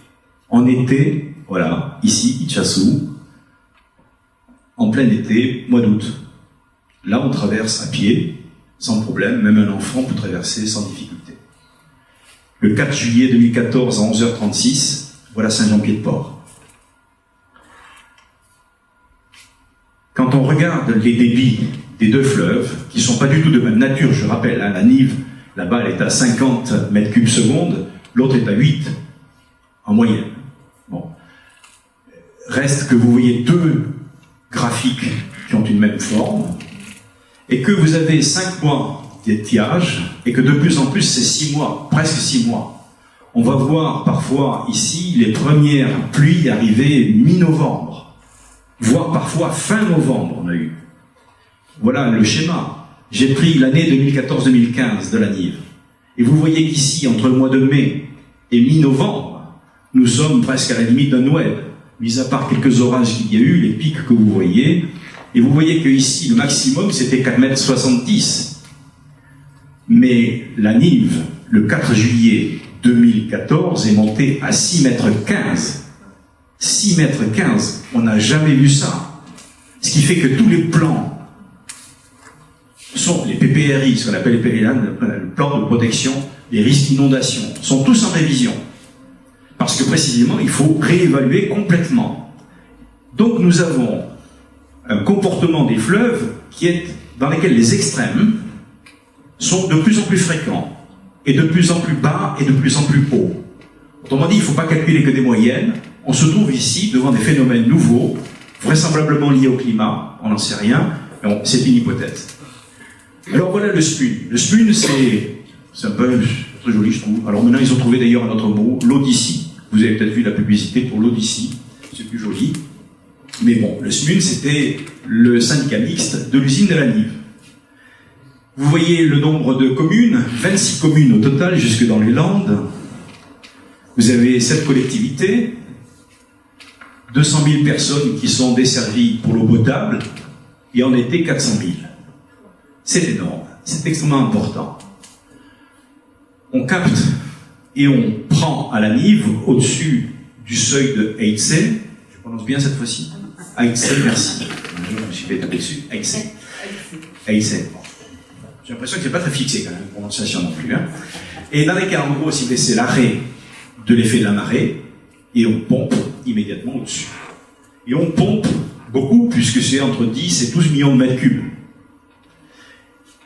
En été, voilà, ici, Itchassou, en plein été, mois d'août. Là, on traverse à pied, sans problème, même un enfant peut traverser sans difficulté. Le 4 juillet 2014, à 11h36, voilà Saint-Jean-Pied-de-Port. Quand on regarde les débits des deux fleuves, qui ne sont pas du tout de même nature, je rappelle, la Nive, là-bas, elle est à 50 mètres cubes seconde, l'autre est à 8, en moyenne. Bon. Reste que vous voyez deux graphiques qui ont une même forme, et que vous avez 5 mois d'étiage, et que de plus en plus c'est 6 mois, presque 6 mois. On va voir parfois ici les premières pluies arriver mi-novembre, voire parfois fin novembre on a eu. Voilà le schéma. J'ai pris l'année 2014-2015 de la Nive. Et vous voyez qu'ici, entre le mois de mai et mi-novembre, nous sommes presque à la limite d'un Noël, mis à part quelques orages qu'il y a eu, les pics que vous voyez. Et vous voyez qu'ici, le maximum, c'était 4,70 m. Mais la Nive, le 4 juillet 2014, est montée à 6,15 m. 6,15 m, on n'a jamais vu ça. Ce qui fait que tous les plans sont les PPRI, ce qu'on appelle les PPRI, le plan de protection des risques d'inondation, sont tous en révision. Parce que précisément, il faut réévaluer complètement. Donc nous avons un comportement des fleuves dans lequel les extrêmes sont de plus en plus fréquents, et de plus en plus bas, et de plus en plus hauts. Autrement dit, il ne faut pas calculer que des moyennes. On se trouve ici devant des phénomènes nouveaux, vraisemblablement liés au climat, on n'en sait rien, c'est une hypothèse. Alors voilà le SPUN. Le SPUN, c'est un peu très joli, je trouve. Alors maintenant, ils ont trouvé d'ailleurs un autre mot, l'Odyssée. Vous avez peut-être vu la publicité pour l'Odyssée, c'est plus joli. Mais bon, le SPUN, c'était le syndicat mixte de l'usine de la Nive. Vous voyez le nombre de communes, 26 communes au total, jusque dans les Landes. Vous avez 7 collectivités, 200 000 personnes qui sont desservies pour l'eau potable, et en été 400 000. C'est énorme, c'est extrêmement important. On capte et on prend à la Nive, au-dessus du seuil de Heitse, je prononce bien cette fois-ci, Heitse, merci. Je me suis fait taper dessus, Heitse. Heitse. J'ai l'impression que c'est pas très fixé quand même, la prononciation non plus. Hein. Et dans les cas, en gros, c'est l'arrêt de l'effet de la marée, et on pompe immédiatement au-dessus. Et on pompe beaucoup, puisque c'est entre 10 et 12 millions de mètres cubes.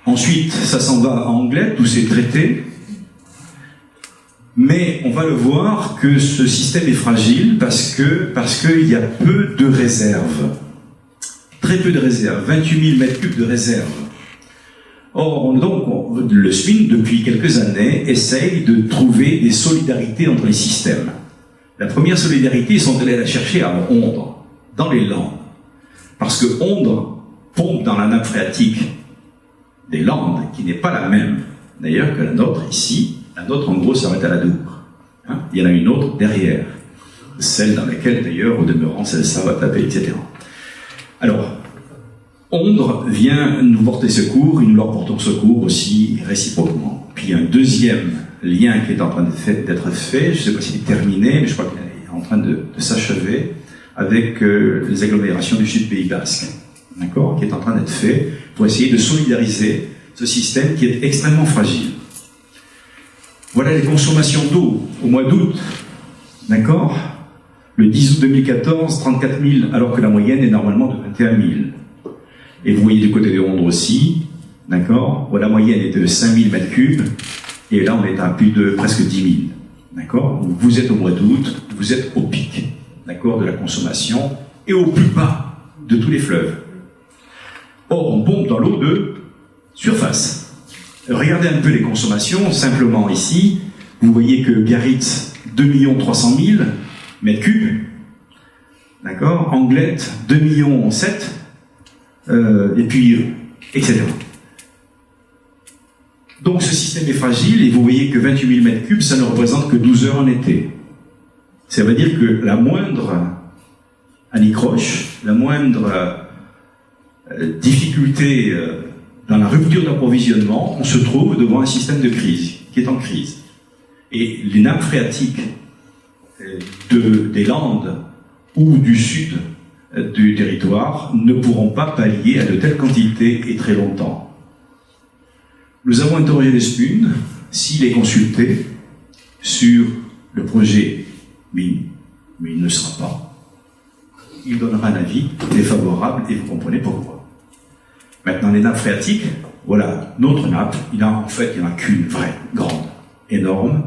Ensuite, ça s'en va en Anglette, où c'est traité. Mais on va le voir que ce système est fragile parce qu'il y a peu de réserves. Très peu de réserves, 28 000 mètres cubes de réserves. Or, donc, le SPUN, depuis quelques années, essaye de trouver des solidarités entre les systèmes. La première solidarité, ils sont allés la chercher à Ondre, dans les Landes. Parce que Ondre pompe dans la nappe phréatique des Landes, qui n'est pas la même, d'ailleurs, que la nôtre ici. La nôtre, en gros, s'arrête à la Douvre. Hein, il y en a une autre derrière, celle dans laquelle, d'ailleurs, au demeurant, celle-là va taper, etc. Alors, Ondre vient nous porter secours, et nous leur portons secours aussi réciproquement. Puis il y a un deuxième lien qui est en train d'être fait, je ne sais pas s'il est terminé, mais je crois qu'il est en train de s'achever, avec les agglomérations du Sud Pays Basque, d'accord, qui est en train d'être fait pour essayer de solidariser ce système qui est extrêmement fragile. Voilà les consommations d'eau au mois d'août, d'accord. Le 10 août 2014, 34 000, alors que la moyenne est normalement de 21 000. Et vous voyez du côté de Ondre aussi, d'accord, la moyenne était de 5 000 mètres cubes, et là on est à plus de presque 10 000, d'accord. Vous êtes au mois d'août, vous êtes au pic, d'accord, de la consommation, et au plus bas de tous les fleuves. Or, on pompe dans l'eau de surface. Regardez un peu les consommations, simplement ici, vous voyez que Biarritz, 2 300 000 mètres cubes, d'accord, Anglette, 2 700 000, et puis, etc. Donc ce système est fragile, et vous voyez que 28 000 mètres cubes, ça ne représente que 12 heures en été. Ça veut dire que la moindre anicroche, la moindre difficulté dans la rupture d'approvisionnement, on se trouve devant un système de crise, qui est en crise. Et les nappes phréatiques des Landes ou du sud du territoire ne pourront pas pallier à de telles quantités et très longtemps. Nous avons interrogé le SPUN s'il est consulté sur le projet mine, mais il ne sera pas. Il donnera un avis défavorable et vous comprenez pourquoi. Maintenant, les nappes phréatiques, voilà, notre nappe, il n'y en a qu'une vraie, grande, énorme.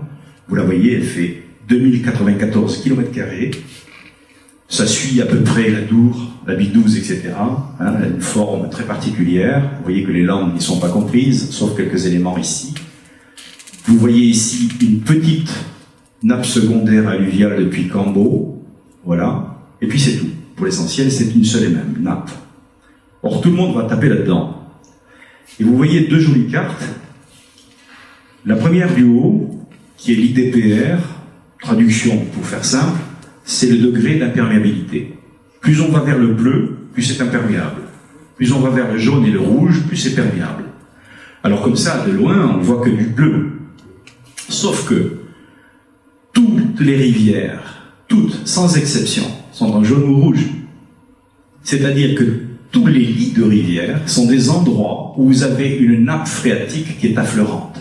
Vous la voyez, elle fait 2094 km², Ça suit à peu près la Dour, la Bidouze, etc. Hein, elle a une forme très particulière. Vous voyez que les langues n'y sont pas comprises, sauf quelques éléments ici. Vous voyez ici une petite nappe secondaire alluviale depuis Cambo. Voilà. Et puis c'est tout. Pour l'essentiel, c'est une seule et même nappe. Or, tout le monde va taper là-dedans. Et vous voyez deux jolies cartes. La première du haut, qui est l'IDPR, traduction pour faire simple, c'est le degré d'imperméabilité. Plus on va vers le bleu, plus c'est imperméable. Plus on va vers le jaune et le rouge, plus c'est perméable. Alors comme ça, de loin, on voit que du bleu. Sauf que toutes les rivières, toutes, sans exception, sont en jaune ou rouge. C'est-à-dire que tous les lits de rivières sont des endroits où vous avez une nappe phréatique qui est affleurante.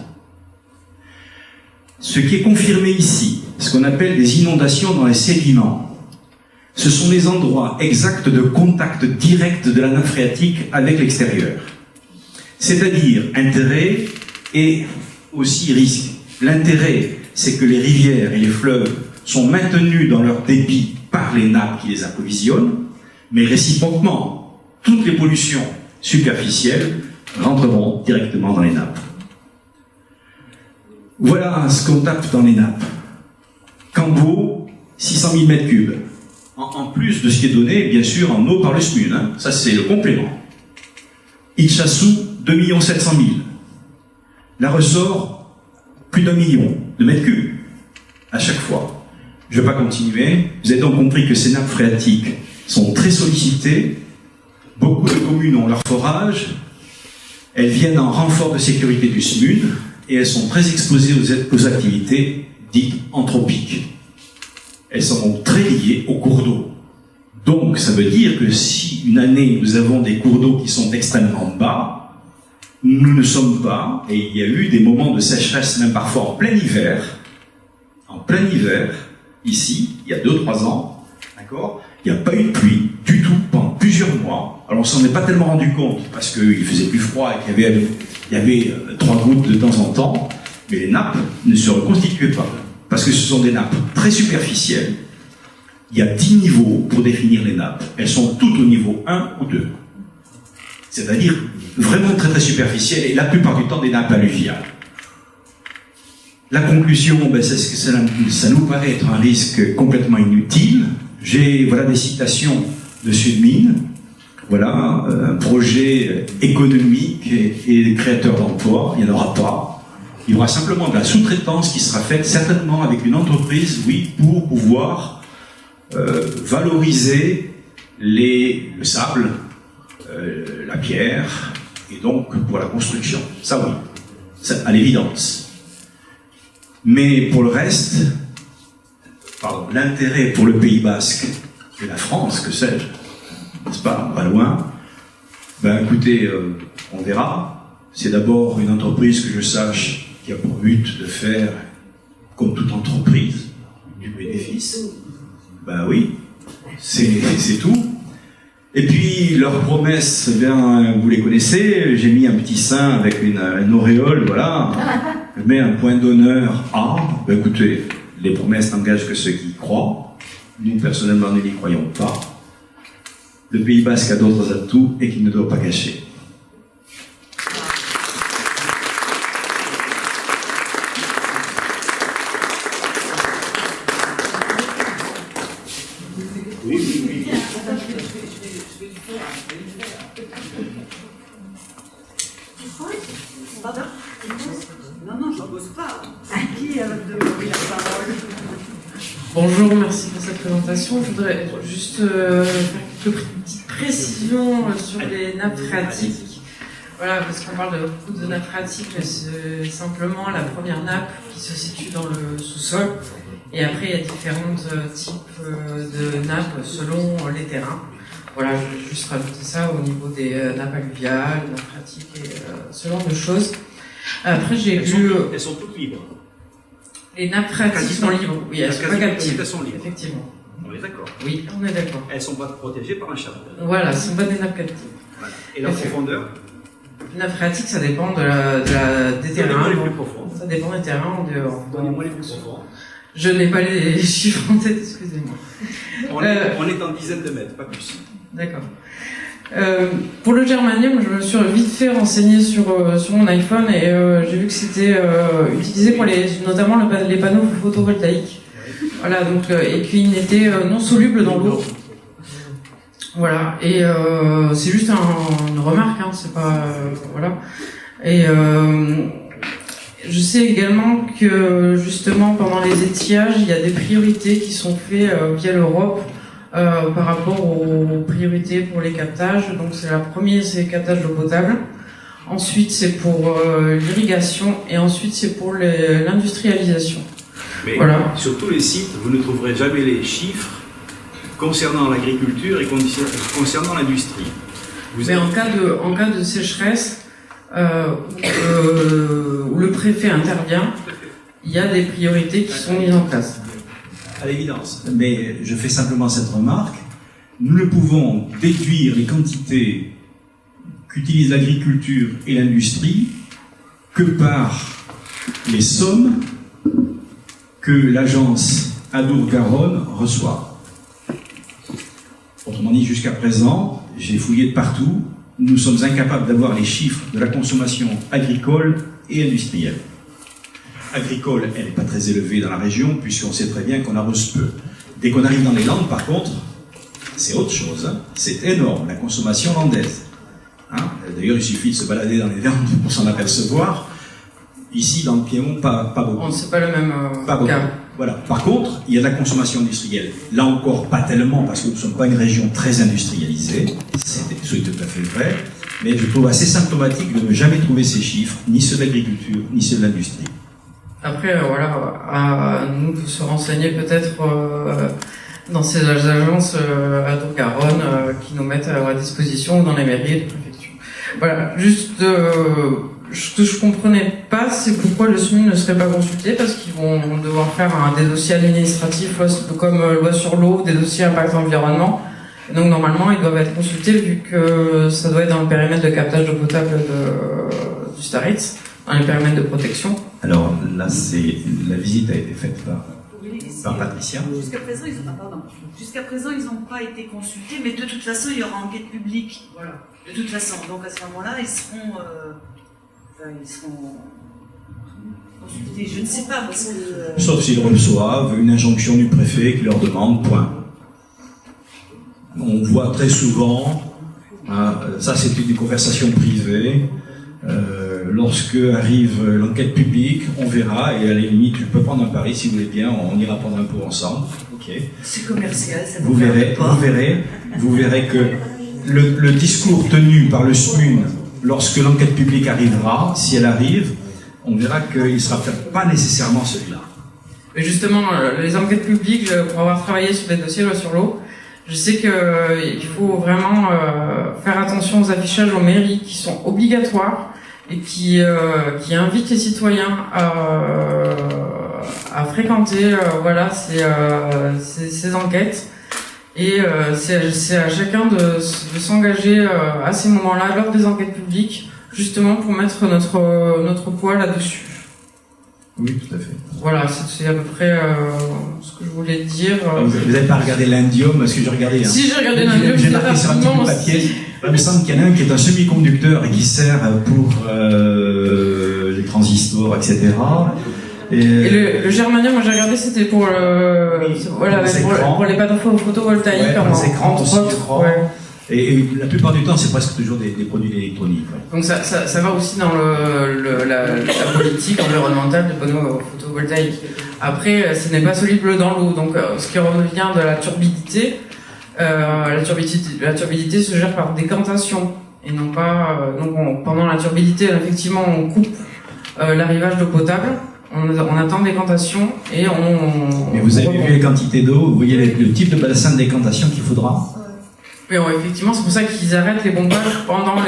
Ce qui est confirmé ici, ce qu'on appelle des inondations dans les sédiments, ce sont les endroits exacts de contact direct de la nappe phréatique avec l'extérieur. C'est-à-dire intérêt et aussi risque. L'intérêt, c'est que les rivières et les fleuves sont maintenus dans leur débit par les nappes qui les approvisionnent, mais réciproquement, toutes les pollutions superficielles rentreront directement dans les nappes. Voilà ce qu'on tape dans les nappes. Cambo, 600 000 m3. En plus de ce qui est donné, bien sûr, en eau par le SMUN. Hein. Ça, c'est le complément. Itchassou, 2 700 000. La ressort, plus d'1 million de mètres cubes à chaque fois. Je ne vais pas continuer. Vous avez donc compris que ces nappes phréatiques sont très sollicitées. Beaucoup de communes ont leur forage. Elles viennent en renfort de sécurité du SMUN et elles sont très exposées aux activités dites anthropiques. Elles sont donc très liées aux cours d'eau. Donc ça veut dire que si une année nous avons des cours d'eau qui sont extrêmement bas, nous ne sommes pas, et il y a eu des moments de sécheresse même parfois en plein hiver, ici, il y a 2-3 ans, d'accord, il n'y a pas eu de pluie du tout pendant plusieurs mois. Alors on s'en est pas tellement rendu compte parce qu'il faisait plus froid et qu'il y avait 3 gouttes de temps en temps, mais les nappes ne se reconstituaient pas parce que ce sont des nappes très superficielles. Il y a 10 niveaux pour définir les nappes. Elles sont toutes au niveau 1 ou 2. C'est-à-dire vraiment très très superficielles et la plupart du temps des nappes alluviales. La conclusion, c'est que ça nous paraît être un risque complètement inutile. J'ai des citations de Sudmine. Voilà, un projet économique et créateur d'emplois, il n'y en aura pas. Il y aura simplement de la sous-traitance qui sera faite certainement avec une entreprise, oui, pour pouvoir valoriser le sable, la pierre, et donc pour la construction. Ça oui, ça, à l'évidence. Mais pour le reste, l'intérêt pour le Pays Basque et la France, que sais-je, n'est-ce pas, pas loin, écoutez, on verra. C'est d'abord une entreprise que je sache qui a pour but de faire, comme toute entreprise, du bénéfice. Oui, c'est tout. Et puis, leurs promesses, vous les connaissez, j'ai mis un petit sein avec une auréole, voilà. Je mets un point d'honneur à, écoutez, les promesses n'engagent que ceux qui y croient. Nous, personnellement, nous n'y croyons pas. Le Pays Basque a d'autres atouts et qu'il ne doit pas cacher. Bonjour, merci pour cette présentation. Je voudrais juste faire quelques petites précisions sur les nappes phréatiques. Voilà, parce qu'on parle beaucoup de nappes phréatiques, mais c'est simplement la première nappe qui se situe dans le sous-sol. Et après, il y a différents types de nappes selon les terrains. Voilà, je vais juste rajouter ça au niveau des nappes alluviales, nappes phréatiques et ce genre de choses. Après, elles sont toutes libres. Les nappes phréatiques sont libres, oui, elles sont pas captives. Elles sont libres. Effectivement. On est d'accord. Oui, on est d'accord. Elles ne sont pas protégées par un château. Voilà, ce ne sont pas des nappes captives. Voilà. Et leur profondeur? Les nappes phréatiques, ça dépend des terrains. Donnez-moi les plus profonds. Ça dépend des terrains en dehors. Donnez-moi les plus profonds. Je n'ai pas les chiffres en tête, excusez-moi. On est en dizaines de mètres, pas plus. D'accord. Pour le germanium, je me suis vite fait renseigner sur mon iPhone et j'ai vu que c'était utilisé pour notamment les panneaux photovoltaïques. Voilà, donc et qu'il n'était non soluble dans l'eau. Voilà, et c'est juste une remarque, hein, c'est pas voilà. Et je sais également que justement pendant les étiages, il y a des priorités qui sont faites via l'Europe. Par rapport aux priorités pour les captages. Donc la première, c'est le captage d'eau potable. Ensuite, c'est pour l'irrigation. Et ensuite, c'est pour l'industrialisation. Mais voilà. Sur tous les sites, vous ne trouverez jamais les chiffres concernant l'agriculture et concernant l'industrie. Mais en cas de sécheresse, où le préfet intervient, il y a des priorités qui sont mises en place. À l'évidence. Mais je fais simplement cette remarque. Nous ne pouvons déduire les quantités qu'utilisent l'agriculture et l'industrie que par les sommes que l'agence Adour-Garonne reçoit. Autrement dit, jusqu'à présent, j'ai fouillé de partout, nous sommes incapables d'avoir les chiffres de la consommation agricole et industrielle. Agricole, elle n'est pas très élevée dans la région, puisqu'on sait très bien qu'on arrose peu. Dès qu'on arrive dans les Landes, par contre, c'est autre chose. Hein. C'est énorme, la consommation landaise. Hein. D'ailleurs, il suffit de se balader dans les Landes pour s'en apercevoir. Ici, dans le Piémont, pas beaucoup. Oh, c'est pas le même cas. Voilà. Par contre, il y a de la consommation industrielle. Là encore, pas tellement, parce que nous ne sommes pas une région très industrialisée. C'est tout à fait vrai. Mais je trouve assez symptomatique de ne jamais trouver ces chiffres, ni ceux de l'agriculture, ni ceux de l'industrie. Après, voilà, à nous de se renseigner peut-être dans ces agences Adour-Garonne qui nous mettent à disposition dans les mairies et les préfectures. Voilà, juste ce que je comprenais pas, c'est pourquoi le SMUN ne serait pas consulté, parce qu'ils vont devoir faire des dossiers administratifs comme loi sur l'eau, des dossiers impact environnement. Et donc normalement, ils doivent être consultés vu que ça doit être dans le périmètre de captage d'eau potable du Staritz, dans les périmètres de protection. Alors là, la visite a été faite par Patricia. Jusqu'à présent, ils n'ont pas été consultés, mais de toute façon, il y aura enquête publique. Voilà. De toute façon, donc à ce moment-là, ils seront consultés. Je ne sais pas parce que. Sauf s'ils reçoivent une injonction du préfet qui leur demande point. On voit très souvent, ça c'est une conversation privée. Lorsque arrive l'enquête publique, on verra, et à la limite, je peux prendre un pari si vous voulez bien, on ira prendre un pot ensemble. Okay. C'est commercial, ça vous verrez que le discours tenu par le SMUN, lorsque l'enquête publique arrivera, si elle arrive, on verra qu'il ne sera peut-être pas nécessairement celui-là. Mais justement, les enquêtes publiques, pour avoir travaillé sur des dossiers loi sur l'eau, je sais qu'il faut vraiment faire attention aux affichages aux mairies qui sont obligatoires et qui invitent les citoyens à fréquenter ces enquêtes. Et c'est à chacun de s'engager à ces moments-là, lors des enquêtes publiques, justement pour mettre notre poids là-dessus. Oui, tout à fait. Voilà, c'est à peu près ce que je voulais dire. Vous n'avez pas regardé l'Indium, parce que j'ai regardé. Si, j'ai regardé l'Indium, j'ai marqué sur un petit bout de papier. Il me semble qu'il y en a un qui est un semi-conducteur et qui sert pour les transistors, etc. Et le germanium, moi j'ai regardé, c'était pour les panneaux photovoltaïques, entre autres. Ouais. Et la plupart du temps, c'est presque toujours des produits électroniques. Ouais. Donc ça va aussi dans la politique environnementale des panneaux photovoltaïques. Après, ce n'est pas soluble dans l'eau. Donc ce qui revient de la turbidité, la turbidité se gère par décantation. Et non pas... pendant la turbidité, effectivement, on coupe l'arrivage d'eau potable. On attend décantation et Mais vous avez vu les quantités d'eau, vous voyez le type de bassin de décantation qu'il faudra. Oui, effectivement, c'est pour ça qu'ils arrêtent les pompages pendant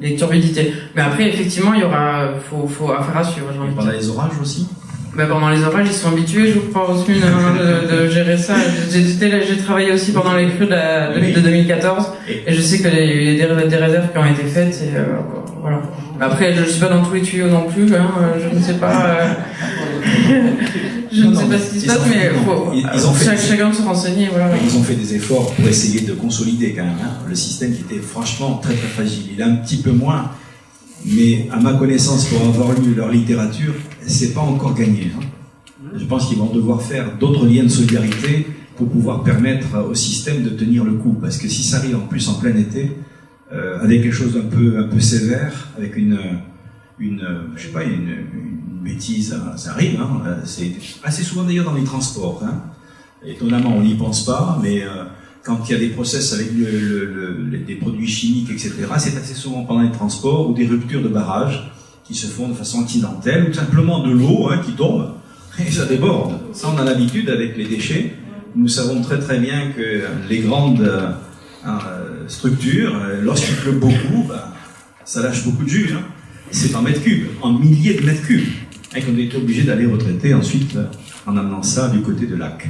les turbidités. Mais après, effectivement, il y aura, faut affaire à suivre. Pendant les orages aussi. Pendant les orages, ils sont habitués, je crois, au SMUN de gérer ça. J'ai travaillé aussi pendant les crues de 2014, et je sais qu'il y a eu des réserves qui ont été faites. Et voilà. Après, je ne suis pas dans tous les tuyaux non plus. Je ne sais pas. Je ne sais pas ce qui se passe, mais chacun se renseigner. Voilà. Ils ont fait des efforts pour essayer de consolider quand même le système qui était franchement très très fragile. Il est un petit peu moins, mais à ma connaissance, pour avoir lu leur littérature, c'est pas encore gagné. Je pense qu'ils vont devoir faire d'autres liens de solidarité pour pouvoir permettre au système de tenir le coup. Parce que si ça arrive en plus en plein été, avec quelque chose d'un peu sévère, avec une bêtise, ça arrive, c'est assez souvent d'ailleurs dans les transports. Étonnamment, on n'y pense pas, mais quand il y a des process avec des produits chimiques, etc., c'est assez souvent pendant les transports ou des ruptures de barrages qui se font de façon accidentelle, ou simplement de l'eau qui tombe et ça déborde. Ça, on a l'habitude avec les déchets. Nous savons très très bien que les grandes structures, lorsqu'il pleut beaucoup, ça lâche beaucoup de jus. C'est en mètres cubes, en milliers de mètres cubes, et qu'on est obligé d'aller retraiter ensuite en amenant ça du côté de lac.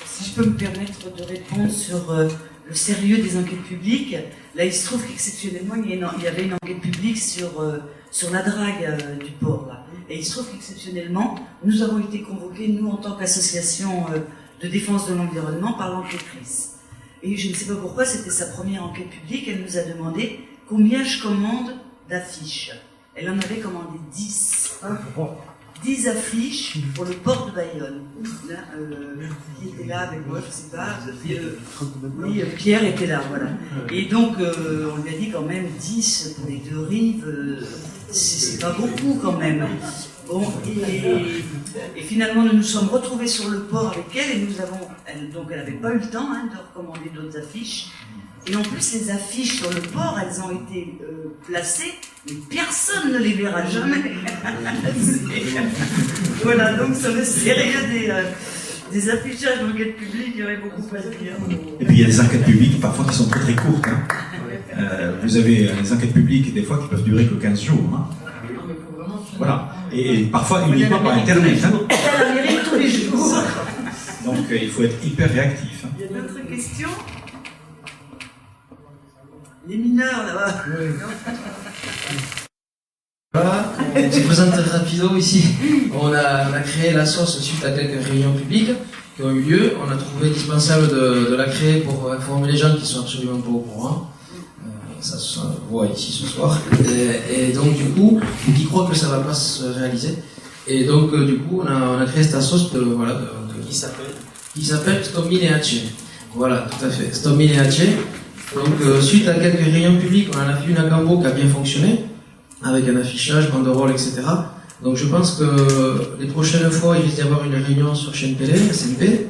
Si je peux me permettre de répondre sur le sérieux des enquêtes publiques, là il se trouve qu'exceptionnellement il y avait une enquête publique sur la drague du port. Là. Et il se trouve qu'exceptionnellement, nous avons été convoqués, nous en tant qu'association de défense de l'environnement, par l'enquêtrice. Et je ne sais pas pourquoi, c'était sa première enquête publique, elle nous a demandé combien je commande d'affiches. Elle en avait commandé 10. 10 affiches pour le port de Bayonne. Là, qui était là avec moi, je ne sais pas. Oui, Pierre était là, voilà. Et donc, on lui a dit quand même 10 pour les deux rives, c'est pas beaucoup quand même. Bon, et finalement, nous nous sommes retrouvés sur le port avec elle, et donc elle n'avait pas eu le temps de recommander d'autres affiches. Et en plus, les affiches sur le port, elles ont été placées, mais personne ne les verra jamais. Voilà, donc sur le sérieux des affichages d'enquête publique, il y aurait beaucoup à dire. Et puis il y a des enquêtes publiques parfois qui sont très très courtes. Vous avez des enquêtes publiques des fois qui peuvent durer que 15 jours. Voilà. Et parfois uniquement par Internet. Elle la mérite tous les jours. Donc il faut être hyper réactif. Il y a d'autres questions? Les mineurs là-bas. Voilà, on se présente rapido ici. On a créé la sauce suite à quelques réunions publiques qui ont eu lieu. On a trouvé indispensable de la créer pour informer les gens qui sont absolument pas au courant. Ça se voit ici ce soir. Et donc du coup, qui croient que ça va pas se réaliser. Et donc du coup, on a créé cette sauce qui s'appelle Stommineace. Voilà, tout à fait. Stommineace. Donc suite à quelques réunions publiques, on en a fait une à Cambo qui a bien fonctionné, avec un affichage, banderole, etc. Donc je pense que les prochaines fois, il risque d'y avoir une réunion sur chaîne télé, SMP.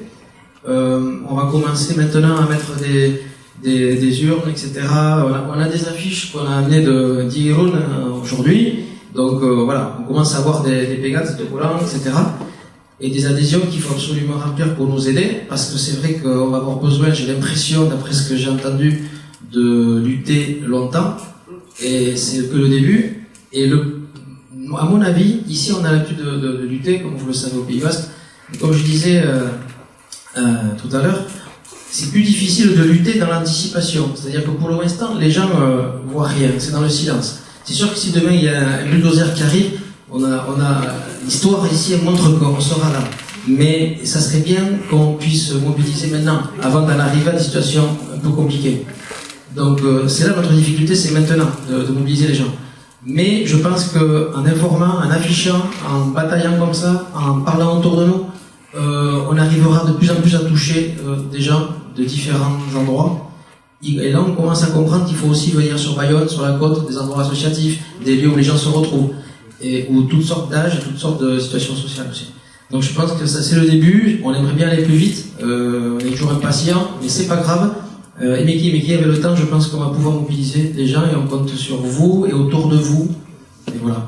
On va commencer maintenant à mettre des urnes, etc. On a des affiches qu'on a amenées d'Iron aujourd'hui. Donc voilà, on commence à avoir des pégates, des collants, etc. Et des adhésions qu'il faut absolument remplir pour nous aider, parce que c'est vrai qu'on va avoir besoin, j'ai l'impression, d'après ce que j'ai entendu, de lutter longtemps, et c'est que le début. Et à mon avis, ici on a l'habitude de lutter, comme vous le savez au Pays Basque, comme je disais tout à l'heure, c'est plus difficile de lutter dans l'anticipation, c'est-à-dire que pour l'instant, les gens voient rien, c'est dans le silence. C'est sûr que si demain il y a un bulldozer qui arrive, on a l'histoire ici, elle montre qu'on sera là. Mais ça serait bien qu'on puisse mobiliser maintenant, avant d'en arriver à des situations un peu compliquées. Donc c'est là notre difficulté, c'est maintenant de mobiliser les gens. Mais je pense qu'en informant, en affichant, en bataillant comme ça, en parlant autour de nous, on arrivera de plus en plus à toucher des gens de différents endroits. Et là on commence à comprendre qu'il faut aussi venir sur Bayonne, sur la côte, des endroits associatifs, des lieux où les gens se retrouvent. Et où toutes sortes d'âges, toutes sortes de situations sociales aussi. Donc je pense que ça c'est le début, on aimerait bien aller plus vite, on est toujours impatient, mais c'est pas grave. Mais qui avec le temps, je pense qu'on va pouvoir mobiliser les gens et on compte sur vous et autour de vous. Et voilà.